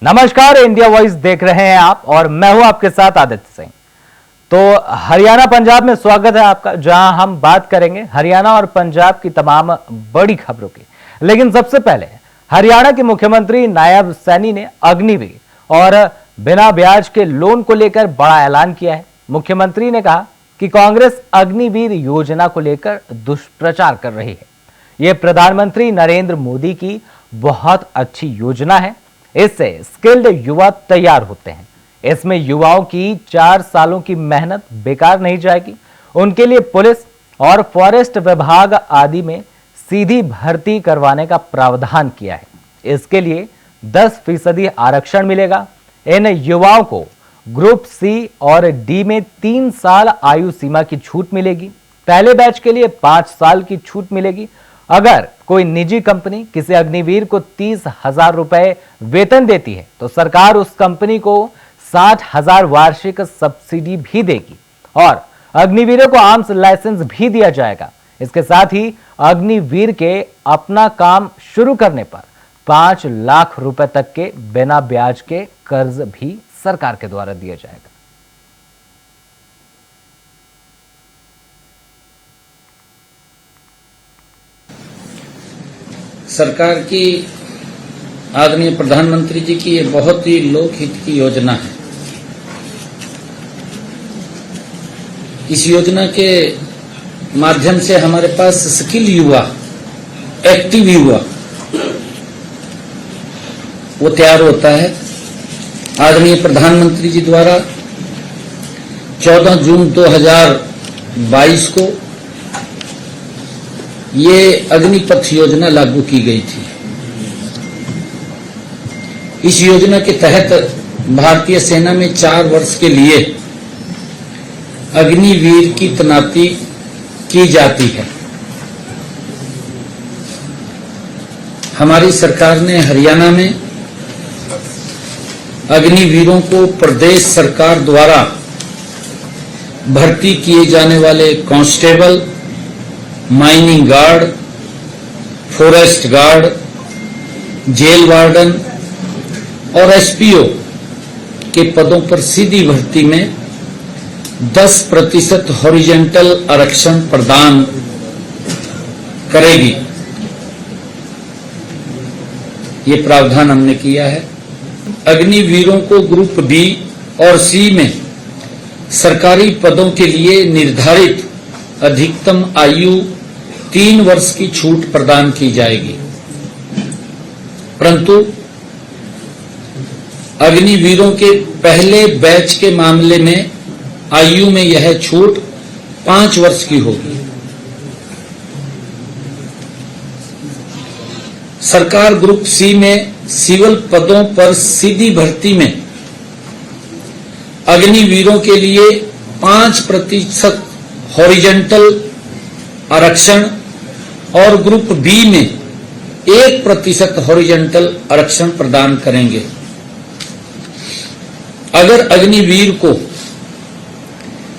नमस्कार, India voice देख रहे हैं आप और मैं हूं आपके साथ आदित्य सिंह। तो हरियाणा पंजाब में स्वागत है आपका, जहां हम बात करेंगे हरियाणा और पंजाब की तमाम बड़ी खबरों की। लेकिन सबसे पहले हरियाणा के मुख्यमंत्री नायब सैनी ने अग्निवीर और बिना ब्याज के लोन को लेकर बड़ा ऐलान किया है। मुख्यमंत्री ने कहा कि कांग्रेस अग्निवीर योजना को लेकर दुष्प्रचार कर रही है। यह प्रधानमंत्री नरेंद्र मोदी की बहुत अच्छी योजना है। इससे स्किल्ड युवा तैयार होते हैं। इसमें युवाओं की 4 सालों की मेहनत बेकार नहीं जाएगी। उनके लिए पुलिस और फॉरेस्ट विभाग आदि में सीधी भर्ती करवाने का प्रावधान किया है। इसके लिए 10% आरक्षण मिलेगा। इन युवाओं को ग्रुप सी और डी में 3 साल आयु सीमा की छूट मिलेगी। पहले बैच के लिए 5 साल की छूट मिलेगी। अगर कोई निजी कंपनी किसी अग्निवीर को 30,000 रुपए वेतन देती है तो सरकार उस कंपनी को 60,000 वार्षिक सब्सिडी भी देगी और अग्निवीरों को आर्म्स लाइसेंस भी दिया जाएगा। इसके साथ ही अग्निवीर के अपना काम शुरू करने पर 5 लाख रुपए तक के बिना ब्याज के कर्ज भी सरकार के द्वारा दिया जाएगा। सरकार की आदरणीय प्रधानमंत्री जी की ये बहुत ही लोकहित की योजना है। इस योजना के माध्यम से हमारे पास स्किल युवा, एक्टिव युवा वो तैयार होता है। आदरणीय प्रधानमंत्री जी द्वारा 14 जून 2022 को ये अग्निपथ योजना लागू की गई थी। इस योजना के तहत भारतीय सेना में 4 वर्ष के लिए अग्निवीर की तैनाती की जाती है। हमारी सरकार ने हरियाणा में अग्निवीरों को प्रदेश सरकार द्वारा भर्ती किए जाने वाले constable, mining guard, forest guard, jail warden और एसपीओ के पदों पर सीधी भर्ती में 10% हॉरिजॉन्टल आरक्षण प्रदान करेगी। ये प्रावधान हमने किया है। अग्निवीरों को ग्रुप बी और सी में सरकारी पदों के लिए निर्धारित अधिकतम आयु 3 वर्ष की छूट प्रदान की जाएगी, परंतु अग्निवीरों के पहले बैच के मामले में आयु में यह छूट 5 वर्ष की होगी। सरकार ग्रुप सी में सिविल पदों पर सीधी भर्ती में अग्निवीरों के लिए 5% हॉरिजॉन्टल आरक्षण और ग्रुप बी में 1% हॉरिजॉन्टल आरक्षण प्रदान करेंगे। अगर अग्निवीर को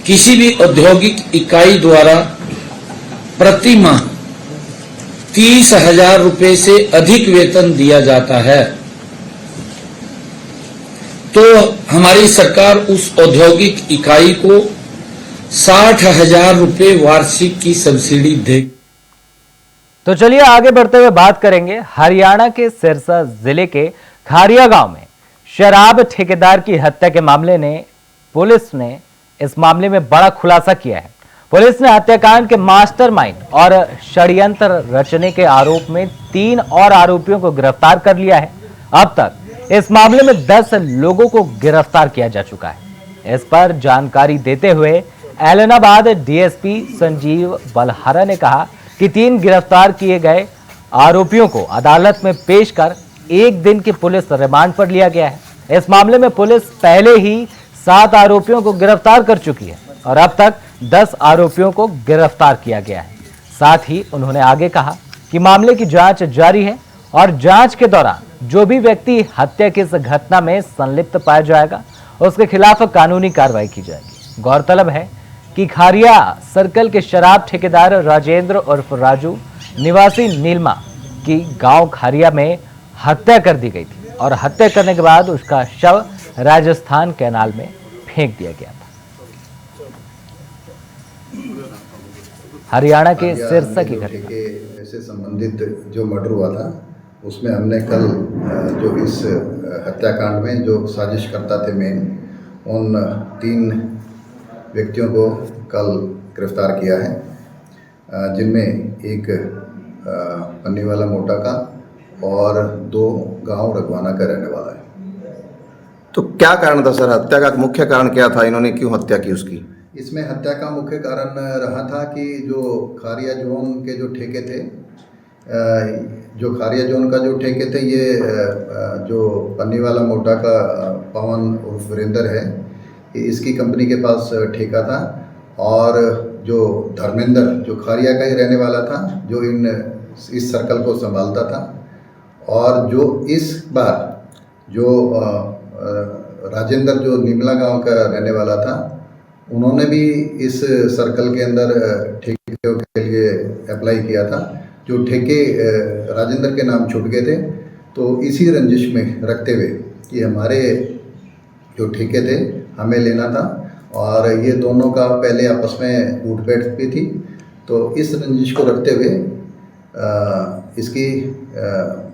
किसी भी औद्योगिक इकाई द्वारा प्रति माह 30,000 रुपए से अधिक वेतन दिया जाता है तो हमारी सरकार उस औद्योगिक इकाई को 60,000 रुपए वार्षिक की सब्सिडी देगी। तो चलिए आगे बढ़ते हुए बात करेंगे हरियाणा के सिरसा जिले के खारिया गांव में शराब ठेकेदार की हत्या के मामले ने पुलिस ने इस मामले में बड़ा खुलासा किया है। पुलिस ने हत्याकांड के मास्टरमाइंड और षड्यंत्र रचने के आरोप में 3 और आरोपियों को गिरफ्तार कर लिया है। अब तक इस मामले में 10 लोगों को गिरफ्तार किया जा चुका है। इस पर जानकारी देते हुए एलनाबाद डीएसपी संजीव बलहारा ने कहा कि 3 गिरफ्तार किए गए आरोपियों को अदालत में पेश कर 1 दिन की पुलिस रिमांड पर लिया गया है। इस मामले में पुलिस पहले ही 7 आरोपियों को गिरफ्तार कर चुकी है और अब तक 10 आरोपियों को गिरफ्तार किया गया है। साथ ही उन्होंने आगे कहा कि मामले की जांच जारी है और जांच के दौरान जो भी व्यक्ति हत्या की इस घटना में संलिप्त पाया जाएगा उसके खिलाफ कानूनी कार्रवाई की जाएगी। गौरतलब है कि खारिया सर्कल के शराब ठेकेदार राजेंद्र उर्फ राजू निवासी नीलमा की गांव खारिया में हत्या कर दी गई थी और हत्या करने के बाद उसका शव राजस्थान कैनाल में फेंक दिया गया था। हरियाणा के सिरसा की घटना से संबंधित जो मर्डर हुआ था उसमें हमने कल जो इस हत्याकांड में जो साजिश करता थे मेन, उन 3 व्यक्तियों को कल गिरफ्तार किया है, जिनमें एक पन्नीवाला मोटा का और 2 गांव रघवाना का रहने वाला है। तो क्या कारण था सर, हत्या का मुख्य कारण क्या था, इन्होंने क्यों हत्या की उसकी? इसमें हत्या का मुख्य कारण रहा था कि जो खारिया जोन के जो ठेके थे, जो खारिया जोन का जो ठेके थे, ये जो पन्नीवाला मोटा का पवन उर्फ वीरेंद्र है, इसकी कंपनी के पास ठेका था। और जो धर्मेंद्र जो खारिया का ही रहने वाला था, जो इस सर्कल को संभालता था। और जो इस बार जो राजेंद्र जो निमला गांव का रहने वाला था, उन्होंने भी इस सर्कल के अंदर ठेके के लिए अप्लाई किया था। जो ठेके राजेंद्र के नाम छूट गए थे, तो इसी रंजिश में रखते हुए कि हमारे जो ठेके थे हमें लेना था, और ये दोनों का पहले आपस में उठ बैठ भी थी। तो इस रंजिश को रखते हुए इसकी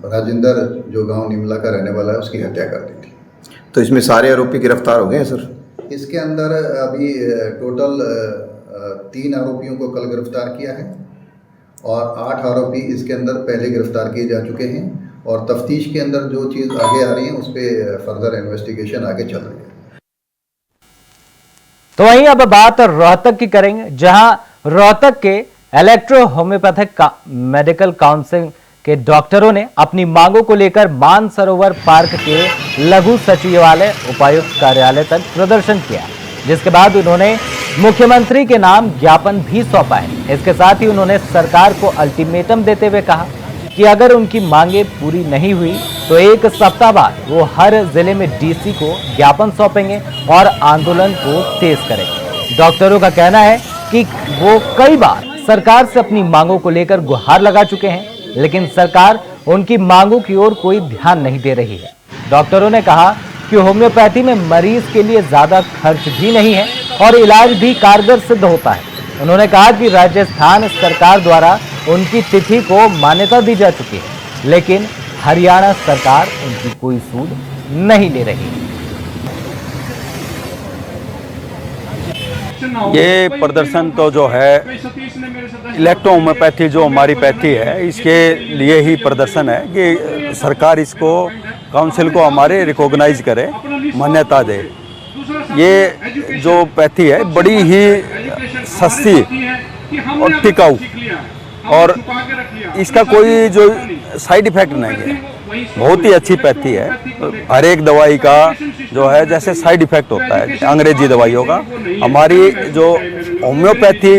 राजेंद्र जो गांव निमला का रहने वाला है, उसकी हत्या कर दी थी। तो इसमें सारे आरोपी गिरफ्तार हो गए हैं सर? इसके अंदर अभी टोटल 3 आरोपियों को कल गिरफ्तार किया है, और 8 आरोपी इसके अंदर पहले गिरफ्तार किए जा चुके हैं। और तफ्तीश के अंदर जो चीज़ आगे आ रही है, उस पर फर्दर इन्वेस्टिगेशन आगे चल रही है। तो वहीं अब बात रोहतक की करेंगे, जहां रोहतक के इलेक्ट्रो होम्योपैथिक मेडिकल काउंसिल के डॉक्टरों ने अपनी मांगों को लेकर मानसरोवर पार्क के लघु सचिवालय उपायुक्त कार्यालय तक प्रदर्शन किया, जिसके बाद उन्होंने मुख्यमंत्री के नाम ज्ञापन भी सौंपा है। इसके साथ ही उन्होंने सरकार को अल्टीमेटम देते हुए कहा कि अगर उनकी मांगे पूरी नहीं हुई तो 1 सप्ताह बाद वो हर जिले में डीसी को ज्ञापन सौंपेंगे और आंदोलन को तेज करेंगे। डॉक्टरों का कहना है कि वो कई बार सरकार से अपनी मांगों को लेकर गुहार लगा चुके हैं, लेकिन सरकार उनकी मांगों की ओर कोई ध्यान नहीं दे रही है। डॉक्टरों ने कहा कि होम्योपैथी में मरीज के लिए ज्यादा खर्च भी नहीं है और इलाज भी कारगर सिद्ध होता है। उन्होंने कहा कि राजस्थान सरकार द्वारा उनकी तिथि को मान्यता दी जा चुकी है, लेकिन हरियाणा सरकार उनकी कोई सूद नहीं ले रही है। ये प्रदर्शन तो जो है इलेक्ट्रो होम्योपैथी जो हमारी पैथी है, इसके लिए ही प्रदर्शन है कि सरकार इसको काउंसिल को हमारे रिकॉग्नाइज करे, मान्यता दे। ये जो पैथी है बड़ी ही सस्ती और टिकाऊ, और इसका कोई जो साइड इफेक्ट नहीं है, बहुत ही अच्छी पैथी है। हर एक दवाई का जो है जैसे साइड इफेक्ट होता है अंग्रेजी दवाइयों का, हमारी जो होम्योपैथी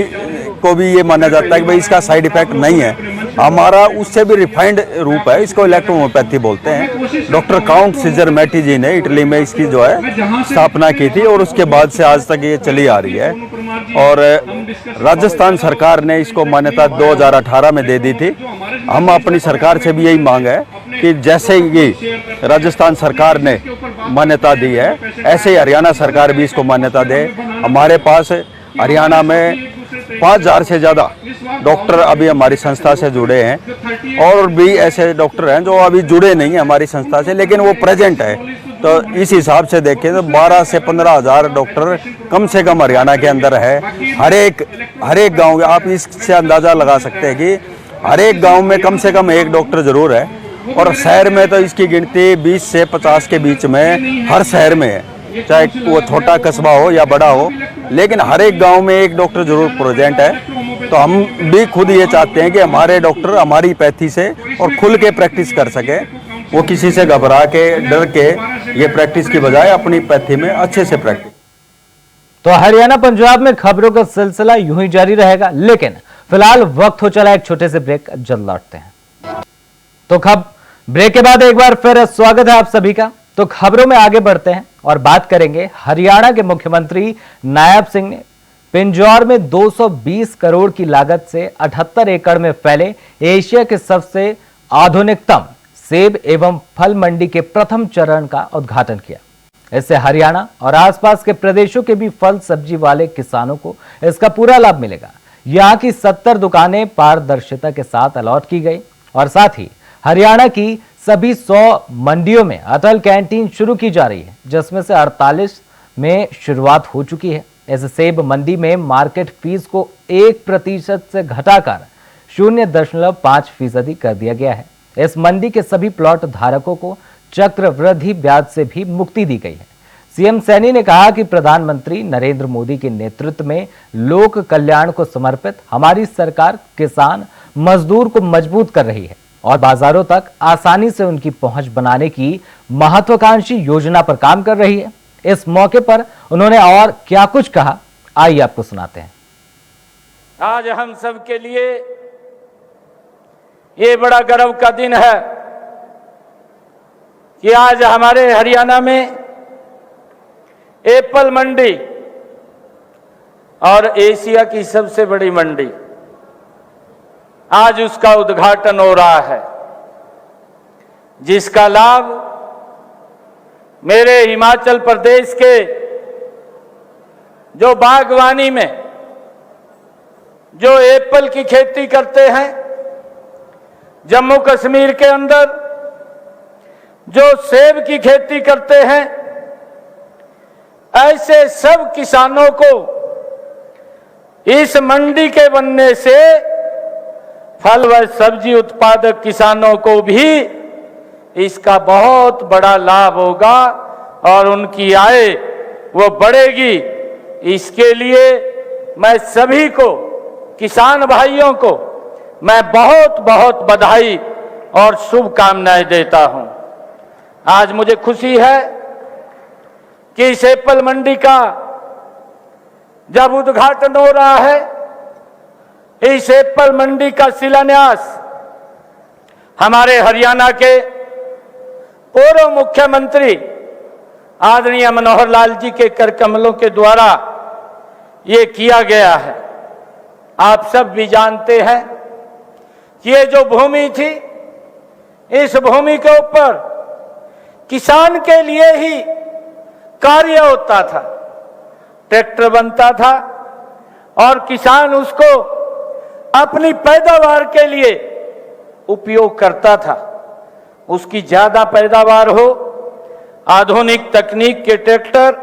को भी ये माना जाता है कि भाई इसका साइड इफेक्ट नहीं है। हमारा उससे भी रिफाइंड रूप है, इसको इलेक्ट्रो होम्योपैथी बोलते हैं। डॉक्टर काउंट सीजर मैटी जी ने इटली में इसकी जो है स्थापना की थी, और उसके बाद से आज तक ये चली आ रही है। और राजस्थान सरकार ने इसको मान्यता 2018 में दे दी थी। हम अपनी सरकार से भी यही मांग है कि जैसे ये राजस्थान सरकार ने मान्यता दी है, ऐसे ही हरियाणा सरकार भी इसको मान्यता दे। हमारे पास हरियाणा में 5000 से ज़्यादा डॉक्टर अभी हमारी संस्था से जुड़े हैं, और भी ऐसे डॉक्टर हैं जो अभी जुड़े नहीं हैं हमारी संस्था से, लेकिन वो प्रेजेंट है। तो इस हिसाब से देखें तो 12 से 15,000 डॉक्टर कम से कम हरियाणा के अंदर है। हर एक गांव, आप इससे अंदाज़ा लगा सकते हैं कि हर एक गांव में कम से कम एक डॉक्टर ज़रूर है, और शहर में तो इसकी गिनती 20 से 50 के बीच में हर शहर में है, चाहे वो छोटा कस्बा हो या बड़ा हो, लेकिन हर एक गांव में एक डॉक्टर जरूर प्रेजेंट है। तो हम भी खुद ये चाहते हैं कि हमारे डॉक्टर हमारी पैथी से और खुल के प्रैक्टिस कर सके, वो किसी से घबरा के डर के ये प्रैक्टिस की बजाय अपनी पैथी में अच्छे से प्रैक्टिस। तो हरियाणा पंजाब में खबरों का सिलसिला यूं ही जारी रहेगा, लेकिन फिलहाल वक्त हो चला एक छोटे से ब्रेक, जल्द लौटते हैं। तो ब्रेक के बाद एक बार फिर स्वागत है आप सभी का। तो खबरों में आगे बढ़ते हैं और बात करेंगे हरियाणा के मुख्यमंत्री नायब सिंह ने पिंजौर में 220 करोड़ की लागत से 78 एकड़ में फैले एशिया के सबसे आधुनिकतम सेब एवं फल मंडी के प्रथम चरण का उद्घाटन किया। इससे हरियाणा और आसपास के प्रदेशों के भी फल सब्जी वाले किसानों को इसका पूरा लाभ मिलेगा। यहाँ की 70 दुकानें पारदर्शिता के साथ अलॉट की गई और साथ ही हरियाणा की सभी 100 मंडियों में अटल कैंटीन शुरू की जा रही है, जिसमें से 48 में शुरुआत हो चुकी है। इस सेब मंडी में मार्केट फीस को 1% से घटाकर 0.5% कर दिया गया है। इस मंडी के सभी प्लॉट धारकों को चक्रवृद्धि ब्याज से भी मुक्ति दी गई है। सीएम सैनी ने कहा कि प्रधानमंत्री नरेंद्र मोदी के नेतृत्व में लोक कल्याण को समर्पित हमारी सरकार किसान मजदूर को मजबूत कर रही है और बाजारों तक आसानी से उनकी पहुंच बनाने की महत्वाकांक्षी योजना पर काम कर रही है। इस मौके पर उन्होंने और क्या कुछ कहा, आइए आपको सुनाते हैं। आज हम सब के लिए ये बड़ा गर्व का दिन है कि आज हमारे हरियाणा में एप्पल मंडी और एशिया की सबसे बड़ी मंडी, आज उसका उद्घाटन हो रहा है, जिसका लाभ मेरे हिमाचल प्रदेश के जो बागवानी में जो एप्पल की खेती करते हैं, जम्मू कश्मीर के अंदर जो सेब की खेती करते हैं, ऐसे सब किसानों को इस मंडी के बनने से फल व सब्जी उत्पादक किसानों को भी इसका बहुत बड़ा लाभ होगा और उनकी आय वो बढ़ेगी। इसके लिए मैं सभी को, किसान भाइयों को मैं बहुत बहुत बधाई और शुभकामनाएं देता हूं। आज मुझे खुशी है कि इस एप्पल मंडी का जब उद्घाटन हो रहा है, इस एप्पल मंडी का शिलान्यास हमारे हरियाणा के पूर्व मुख्यमंत्री आदरणीय मनोहर लाल जी के कर कमलों के द्वारा ये किया गया है। आप सब भी जानते हैं कि ये जो भूमि थी, इस भूमि के ऊपर किसान के लिए ही कार्य होता था, ट्रैक्टर बनता था और किसान उसको अपनी पैदावार के लिए उपयोग करता था। उसकी ज्यादा पैदावार हो, आधुनिक तकनीक के ट्रैक्टर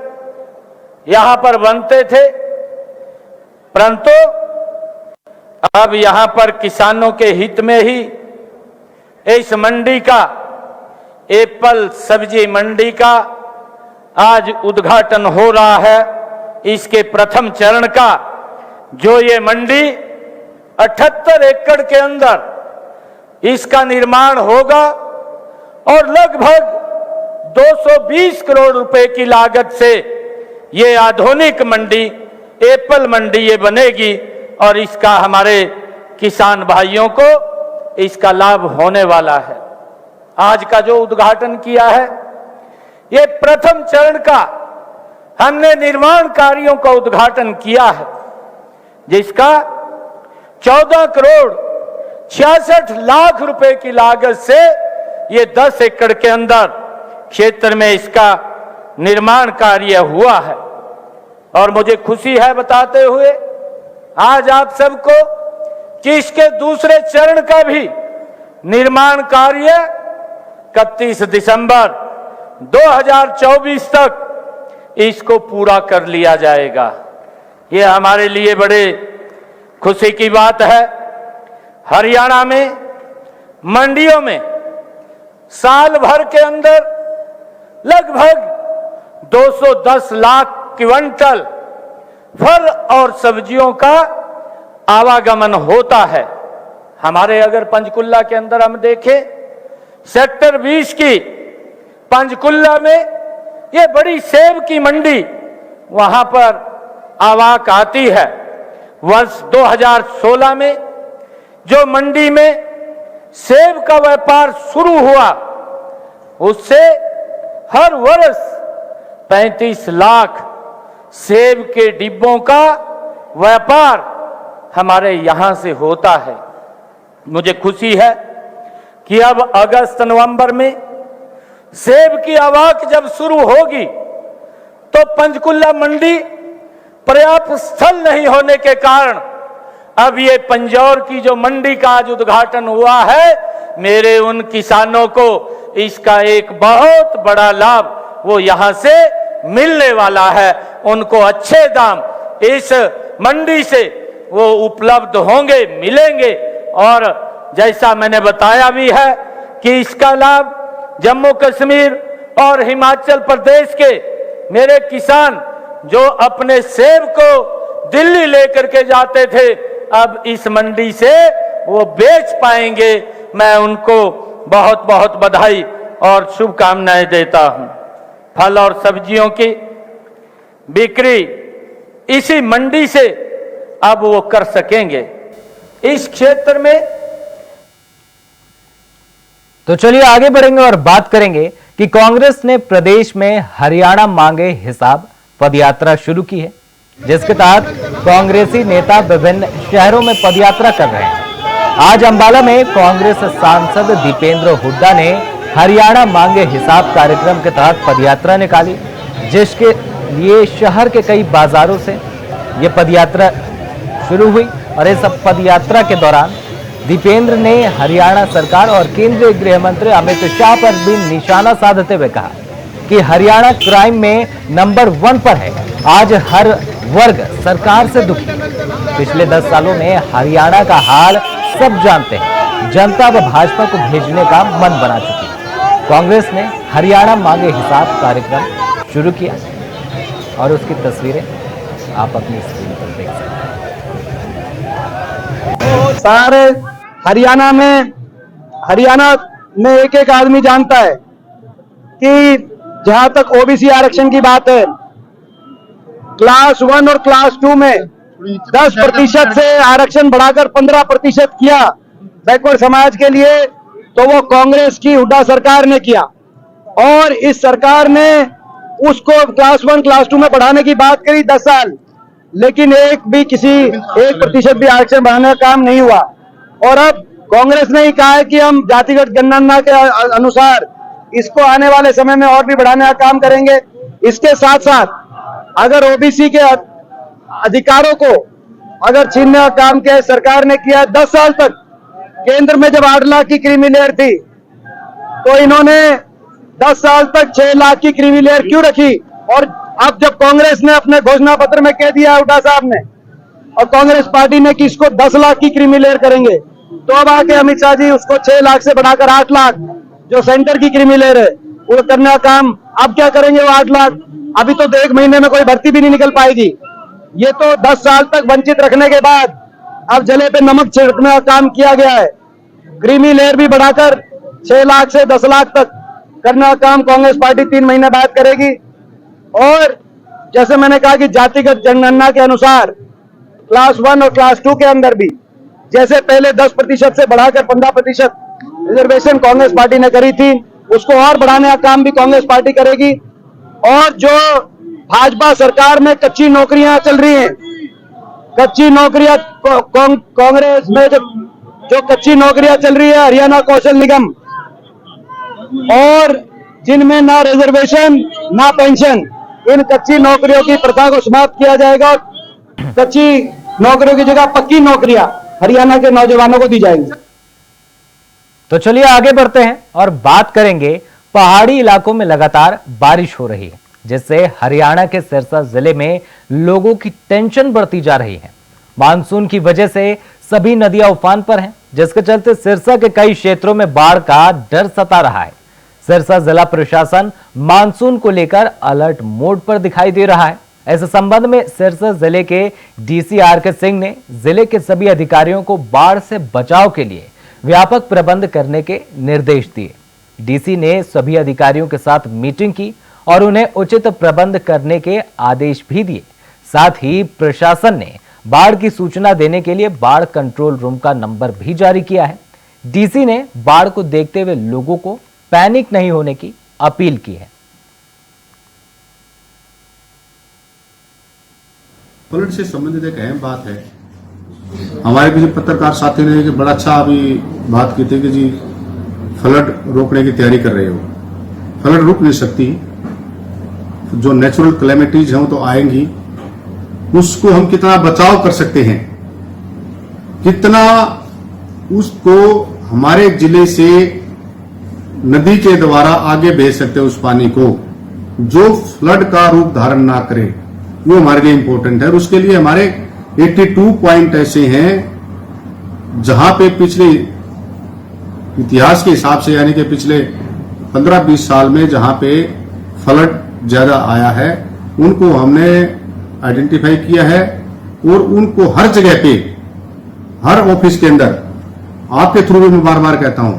यहां पर बनते थे, परंतु अब यहां पर किसानों के हित में ही इस मंडी का, एप्पल सब्जी मंडी का आज उद्घाटन हो रहा है। इसके प्रथम चरण का जो ये मंडी 78 एकड़ के अंदर इसका निर्माण होगा और लगभग 220 करोड़ रुपए की लागत से ये आधुनिक मंडी, एप्पल मंडी ये बनेगी और इसका हमारे किसान भाइयों को इसका लाभ होने वाला है। आज का जो उद्घाटन किया है, ये प्रथम चरण का हमने निर्माण कार्यों का उद्घाटन किया है, जिसका 14 करोड़ 66 लाख रुपए की लागत से ये 10 एकड़ के अंदर क्षेत्र में इसका निर्माण कार्य हुआ है। और मुझे खुशी है बताते हुए आज आप सबको कि इसके दूसरे चरण का भी निर्माण कार्य 31 दिसंबर 2024 तक इसको पूरा कर लिया जाएगा। ये हमारे लिए बड़े खुशी की बात है। हरियाणा में मंडियों में साल भर के अंदर लगभग 210 लाख क्विंटल फल और सब्जियों का आवागमन होता है। हमारे अगर पंचकुला के अंदर हम देखें, सेक्टर 20 की पंचकुला में ये बड़ी सेब की मंडी वहां पर आवाक आती है। वर्ष 2016 में जो मंडी में सेब का व्यापार शुरू हुआ, उससे हर वर्ष 35 लाख सेब के डिब्बों का व्यापार हमारे यहां से होता है। मुझे खुशी है कि अब अगस्त नवंबर में सेब की आवक जब शुरू होगी तो पंचकुला मंडी पर्याप्त स्थल नहीं होने के कारण अब ये पंजौर की जो मंडी का आज उद्घाटन हुआ है, मेरे उन किसानों को इसका एक बहुत बड़ा लाभ वो यहां से मिलने वाला है। उनको अच्छे दाम इस मंडी से वो उपलब्ध होंगे, मिलेंगे। और जैसा मैंने बताया भी है कि इसका लाभ जम्मू कश्मीर और हिमाचल प्रदेश के मेरे किसान जो अपने सेब को दिल्ली लेकर के जाते थे, अब इस मंडी से वो बेच पाएंगे। मैं उनको बहुत बहुत बधाई और शुभकामनाएं देता हूं। फल और सब्जियों की बिक्री इसी मंडी से अब वो कर सकेंगे। इस क्षेत्र में तो चलिए आगे बढ़ेंगे और बात करेंगे कि कांग्रेस ने प्रदेश में हरियाणा मांगे हिसाब पदयात्रा शुरू की है, जिसके तहत कांग्रेसी नेता विभिन्न शहरों में पदयात्रा कर रहे हैं। आज अंबाला में कांग्रेस सांसद दीपेंद्र हुड्डा ने हरियाणा मांगे हिसाब कार्यक्रम के तहत पदयात्रा निकाली, जिसके लिए शहर के कई बाजारों से ये पदयात्रा शुरू हुई। और इस पदयात्रा के दौरान दीपेंद्र ने हरियाणा सरकार और केंद्रीय गृह मंत्री अमित शाह पर भी निशाना साधते हुए कहा कि हरियाणा क्राइम में नंबर 1 पर है। आज हर वर्ग सरकार से दुखी है। पिछले 10 सालों में हरियाणा का हाल सब जानते हैं। जनता व भाजपा को भेजने का मन बना चुकी है। कांग्रेस ने हरियाणा मांगे हिसाब कार्यक्रम शुरू किया और उसकी तस्वीरें आप अपनी स्क्रीन पर देख सकते हैं। सारे हरियाणा में एक एक आदमी जानता है कि जहां तक ओबीसी आरक्षण की बात है, क्लास 1 और क्लास 2 में 10% से आरक्षण बढ़ाकर 15% किया बैकवर्ड समाज के लिए, तो वो कांग्रेस की हुड्डा सरकार ने किया। और इस सरकार ने उसको क्लास 1 क्लास 2 में बढ़ाने की बात करी 10 साल, लेकिन एक भी किसी 1% भी आरक्षण बढ़ाने का काम नहीं हुआ। और अब कांग्रेस ने ही कहा है कि हम जातिगत जनगणना के अनुसार इसको आने वाले समय में और भी बढ़ाने का काम करेंगे। इसके साथ साथ अगर ओबीसी के अधिकारों को अगर छीनने का काम किया सरकार ने किया। 10 साल तक केंद्र में जब 8 लाख की क्रीमी लेयर थी, तो इन्होंने 10 साल तक 6 लाख की क्रीमी लेयर क्यों रखी? और अब जब कांग्रेस ने अपने घोषणा पत्र में कह दिया हुड्डा साहब ने और कांग्रेस पार्टी ने कि इसको 10 लाख की क्रीमी लेयर करेंगे, तो अब आके अमित शाह जी उसको 6 लाख से बढ़ाकर 8 लाख जो सेंटर की क्रीमी लेयर है वो करने का काम अब क्या करेंगे? वो 8 लाख अभी तो 1 महीने में कोई भर्ती भी नहीं निकल पाएगी। ये तो 10 साल तक वंचित रखने के बाद अब जले पे नमक छिड़कने का काम किया गया है। क्रीमी लेयर भी बढ़ाकर 6 लाख से 10 लाख तक करने का काम कांग्रेस पार्टी 3 महीने बाद करेगी। और जैसे मैंने कहा कि जातिगत जनगणना के अनुसार क्लास 1 और क्लास 2 के अंदर भी जैसे पहले 10% से बढ़ाकर 15% रिजर्वेशन कांग्रेस पार्टी ने करी थी, उसको और बढ़ाने का काम भी कांग्रेस पार्टी करेगी। और जो भाजपा सरकार में कच्ची नौकरियां चल रही हैं, कच्ची नौकरियां कांग्रेस में जो कच्ची नौकरियां चल रही है हरियाणा कौशल निगम, और जिनमें ना रिजर्वेशन ना पेंशन, इन कच्ची नौकरियों की प्रथा को समाप्त किया जाएगा। कच्ची नौकरियों की जगह पक्की नौकरियां हरियाणा के नौजवानों को दी जाएंगी। तो चलिए आगे बढ़ते हैं और बात करेंगे। पहाड़ी इलाकों में लगातार बारिश हो रही है, जिससे हरियाणा के सिरसा जिले में लोगों की टेंशन बढ़ती जा रही है। मानसून की वजह से सभी नदियां उफान पर हैं, जिसके चलते सिरसा के कई क्षेत्रों में बाढ़ का डर सता रहा है। सिरसा जिला प्रशासन मानसून को लेकर अलर्ट मोड पर दिखाई दे रहा है। ऐसे संबंध में सिरसा जिले के डीसी आर.के. सिंह ने जिले के सभी अधिकारियों को बाढ़ से बचाव के लिए व्यापक प्रबंध करने के निर्देश दिए। डीसी ने सभी अधिकारियों के साथ मीटिंग की और उन्हें उचित प्रबंध करने के आदेश भी दिए। साथ ही प्रशासन ने बाढ़ की सूचना देने के लिए बाढ़ कंट्रोल रूम का नंबर भी जारी किया है। डीसी ने बाढ़ को देखते हुए लोगों को पैनिक नहीं होने की अपील की है। फ्लड से संबंधित एक अहम बात है। हमारे किसी पत्रकार साथी ने कि बड़ा अच्छा अभी बात की थी कि जी फ्लड रोकने की तैयारी कर रहे हो। फ्लड रुक नहीं सकती, जो नेचुरल क्लेमिटीज हैं वो तो आएंगी, उसको हम कितना बचाव कर सकते हैं, कितना उसको हमारे जिले से नदी के द्वारा आगे भेज सकते हैं, उस पानी को जो फ्लड का रूप धारण ना करे, वो हमारे लिए इंपॉर्टेंट है। और उसके लिए हमारे 82 पॉइंट ऐसे हैं जहां पे पिछले इतिहास के हिसाब से, यानी कि पिछले 15-20 साल में जहां पे फ्लड ज्यादा आया है, उनको हमने आइडेंटिफाई किया है और उनको हर जगह पे, हर ऑफिस के अंदर, आपके थ्रू भी मैं बार बार कहता हूं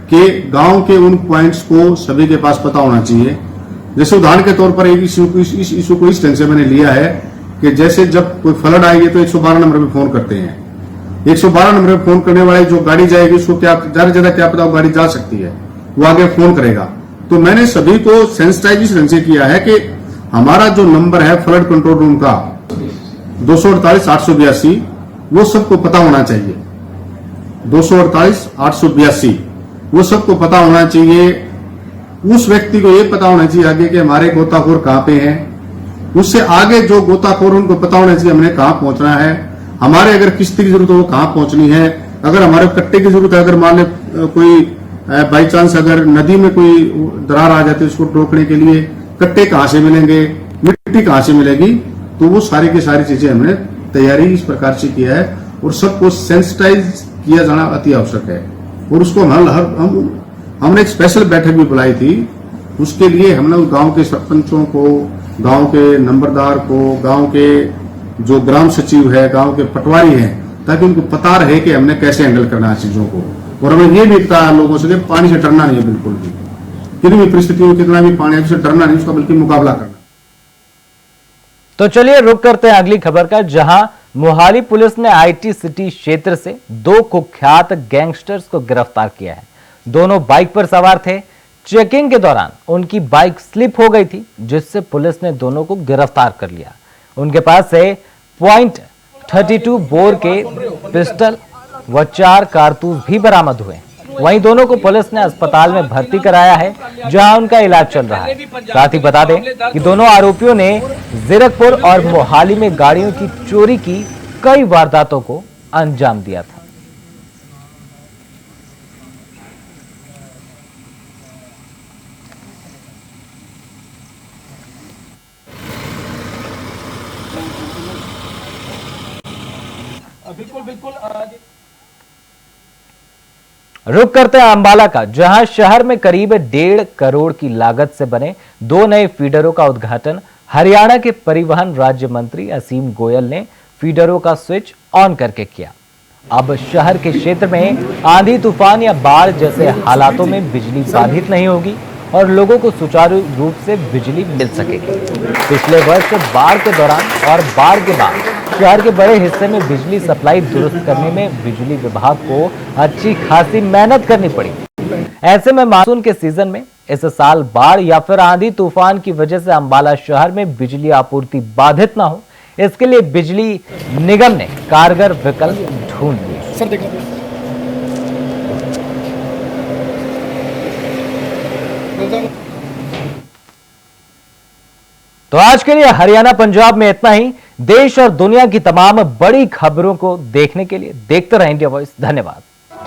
कि गांव के उन पॉइंट्स को सभी के पास पता होना चाहिए। जैसे उदाहरण के तौर पर एक इशू को इस ढंग से मैंने लिया है कि जैसे जब कोई फ्लड आएगी तो 112 नंबर पे फोन करते हैं। 112 नंबर पे फोन करने वाली जो गाड़ी जाएगी उसको क्या ज्यादा क्या पता वो गाड़ी जा सकती है, वो आगे फोन करेगा। तो मैंने सभी को सेंसिटाइज इस ढंग से किया है कि हमारा जो नंबर है फ्लड कंट्रोल रूम का 248-882, वो सबको पता होना चाहिए। 248-882 वो सबको पता होना चाहिए। उस व्यक्ति को ये पता होना चाहिए आगे कि हमारे गोताखोर कहां पे हैं, उससे आगे जो गोताखोर उनको पता होना चाहिए हमने कहां पहुंचना है, हमारे अगर किश्ती की जरूरत हो वो कहां पहुंचनी है, अगर हमारे कट्टे की जरूरत है, अगर मान ले कोई बाई चांस अगर नदी में कोई दरार आ जाती है उसको रोकने के लिए कट्टे कहां से मिलेंगे, मिट्टी कहां से मिलेगी, तो वो सारी की सारी चीजें हमने तैयारी इस प्रकार से किया है और सबको सेंसिटाइज किया जाना अति आवश्यक है। और उसको हमने एक स्पेशल बैठक भी बुलाई थी, उसके लिए हमने गांव के सरपंचों को, गांव के नंबरदार को, गांव के जो ग्राम सचिव है, गांव के पटवारी हैं, ताकि उनको पता रहे कि हमने कैसे हैंडल करना है चीजों को। और हमें ये भी कहा लोगों से कि पानी से डरना नहीं है, बिल्कुल भी, कितनी भी परिस्थितियों में कितना भी पानी है, उससे डरना नहीं, उसका बल्कि मुकाबला करना। तो चलिए रुक करते हैं अगली खबर का, जहां मोहाली पुलिस ने आईटी सिटी क्षेत्र से 2 कुख्यात गैंगस्टर्स को गिरफ्तार किया है। दोनों बाइक पर सवार थे। चेकिंग के दौरान उनकी बाइक स्लिप हो गई थी, जिससे पुलिस ने दोनों को गिरफ्तार कर लिया। उनके पास से .32 बोर के पिस्टल व 4 कारतूस भी बरामद हुए। वहीं दोनों को पुलिस ने अस्पताल में भर्ती कराया है, जहां उनका इलाज चल रहा है। साथ ही बता दें कि दोनों आरोपियों ने जीरकपुर और मोहाली में गाड़ियों की चोरी की कई वारदातों को अंजाम दिया था। रुक करते हैं अंबाला का, जहां शहर में करीब 1.5 करोड़ की लागत से बने 2 नए फीडरों का उद्घाटन हरियाणा के परिवहन राज्य मंत्री असीम गोयल ने फीडरों का स्विच ऑन करके किया। अब शहर के क्षेत्र में आंधी तूफान या बाढ़ जैसे हालातों में बिजली बाधित नहीं होगी और लोगों को सुचारू रूप से बिजली मिल सकेगी। पिछले वर्ष बाढ़ के दौरान और बाढ़ के बाद शहर के बड़े हिस्से में बिजली सप्लाई दुरुस्त करने में बिजली विभाग को अच्छी खासी मेहनत करनी पड़ी। ऐसे में मानसून के सीजन में इस साल बाढ़ या फिर आंधी तूफान की वजह से अंबाला शहर में बिजली आपूर्ति बाधित ना हो, इसके लिए बिजली निगम ने कारगर विकल्प ढूंढ लिए। तो आज के लिए हरियाणा पंजाब में इतना ही। देश और दुनिया की तमाम बड़ी खबरों को देखने के लिए देखते रहें इंडिया वॉइस। धन्यवाद।